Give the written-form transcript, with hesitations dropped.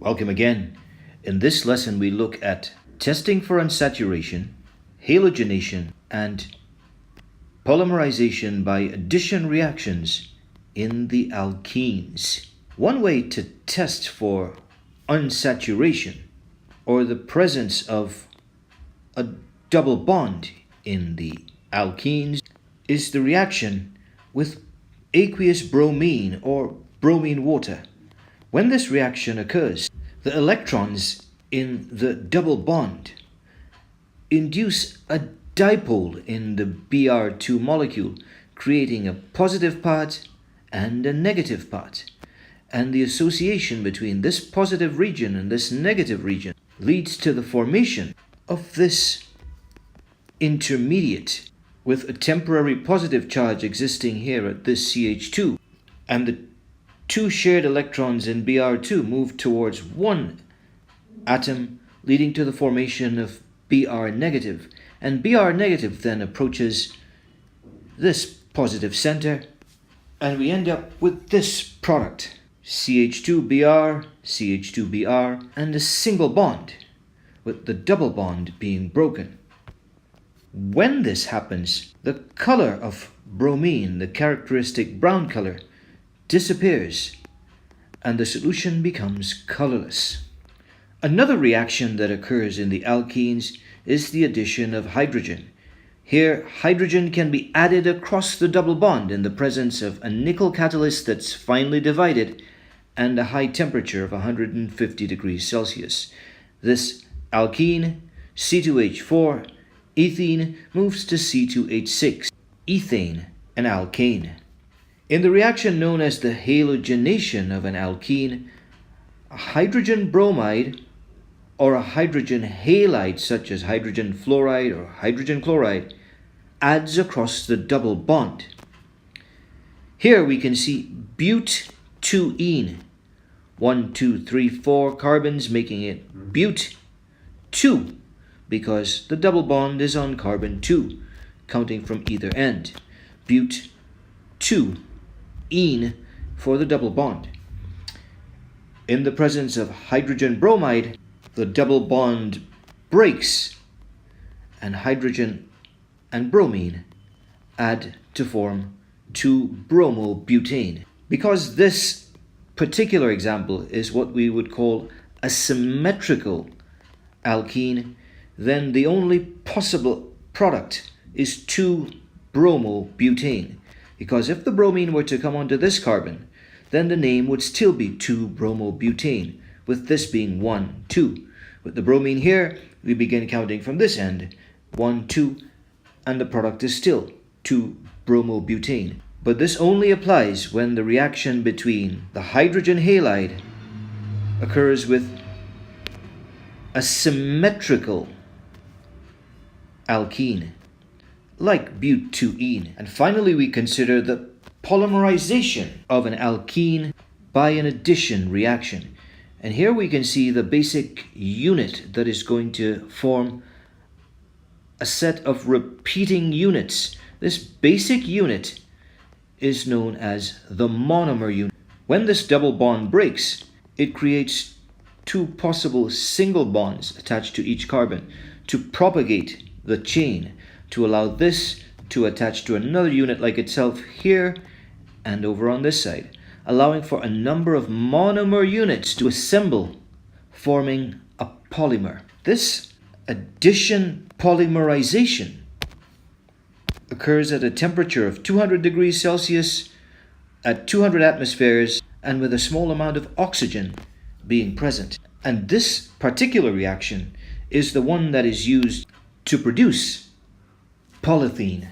Welcome again. In this lesson, we look at testing for unsaturation, halogenation, and polymerization by addition reactions in the alkenes. One way to test for unsaturation or the presence of a double bond in the alkenes is the reaction with aqueous bromine or bromine water. When this reaction occurs, the electrons in the double bond induce a dipole in the Br2 molecule, creating a positive part and a negative part. And the association between this positive region and this negative region leads to the formation of this intermediate with a temporary positive charge existing here at this CH2, and the two shared electrons in Br2 move towards one atom, leading to the formation of Br negative, and Br negative then approaches this positive center, and we end up with this product, CH2Br, CH2Br, and a single bond, with the double bond being broken. When this happens, the color of bromine, the characteristic brown color, disappears and the solution becomes colorless. Another reaction that occurs in the alkenes is the addition of hydrogen. Here, hydrogen can be added across the double bond in the presence of a nickel catalyst that's finely divided and a high temperature of 150 degrees Celsius. This alkene, C2H4, ethene, moves to C2H6, ethane, an alkane. In the reaction known as the halogenation of an alkene, a hydrogen bromide or a hydrogen halide such as hydrogen fluoride or hydrogen chloride adds across the double bond. Here we can see but2ene, 1, 2, 3, 4 carbons, making it but2 because the double bond is on carbon 2, counting from either end. But2 ene for the double bond. In the presence of hydrogen bromide, the double bond breaks and hydrogen and bromine add to form 2-bromobutane. Because this particular example is what we would call a symmetrical alkene, then the only possible product is 2-bromobutane. Because if the bromine were to come onto this carbon, then the name would still be 2-bromobutane, with this being 1, 2. With the bromine here, we begin counting from this end, 1, 2, and the product is still 2-bromobutane. But this only applies when the reaction between the hydrogen halide occurs with a symmetrical alkene, like but2ene. And finally, we consider the polymerization of an alkene by an addition reaction. And here we can see the basic unit that is going to form a set of repeating units. This basic unit is known as the monomer unit. When this double bond breaks, it creates two possible single bonds attached to each carbon to propagate the chain, to allow this to attach to another unit like itself here and over on this side, allowing for a number of monomer units to assemble, forming a polymer. This addition polymerization occurs at a temperature of 200 degrees Celsius at 200 atmospheres and with a small amount of oxygen being present. And this particular reaction is the one that is used to produce polythene.